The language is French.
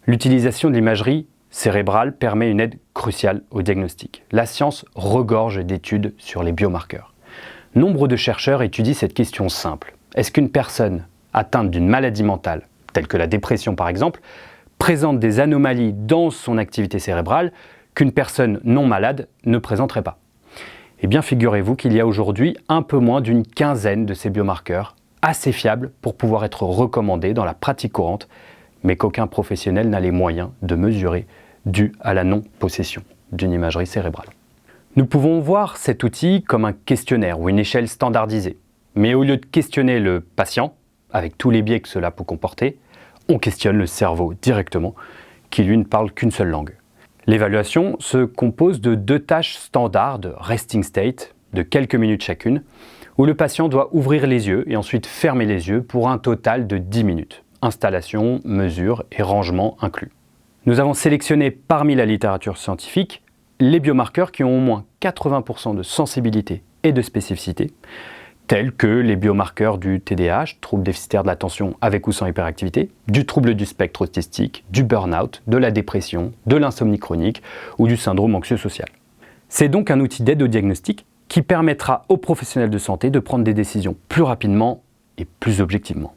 L'utilisation de l'imagerie cérébrale permet une aide cruciale au diagnostic. La science regorge d'études sur les biomarqueurs. Nombre de chercheurs étudient cette question simple. Est-ce qu'une personne atteinte d'une maladie mentale, telle que la dépression par exemple, présente des anomalies dans son activité cérébrale qu'une personne non malade ne présenterait pas? Eh bien, figurez-vous qu'il y a aujourd'hui un peu moins d'une quinzaine de ces biomarqueurs assez fiables pour pouvoir être recommandés dans la pratique courante, mais qu'aucun professionnel n'a les moyens de mesurer dû à la non-possession d'une imagerie cérébrale. Nous pouvons voir cet outil comme un questionnaire ou une échelle standardisée, mais au lieu de questionner le patient, avec tous les biais que cela peut comporter, on questionne le cerveau directement, qui lui ne parle qu'une seule langue. L'évaluation se compose de 2 tâches standards de resting state, de quelques minutes chacune, où le patient doit ouvrir les yeux et ensuite fermer les yeux pour un total de 10 minutes. Installation, mesure et rangement inclus. Nous avons sélectionné parmi la littérature scientifique les biomarqueurs qui ont au moins 80% de sensibilité et de spécificité, tels que les biomarqueurs du TDAH, trouble déficitaire de l'attention avec ou sans hyperactivité, du trouble du spectre autistique, du burn-out, de la dépression, de l'insomnie chronique ou du syndrome anxieux social. C'est donc un outil d'aide au diagnostic qui permettra aux professionnels de santé de prendre des décisions plus rapidement et plus objectivement.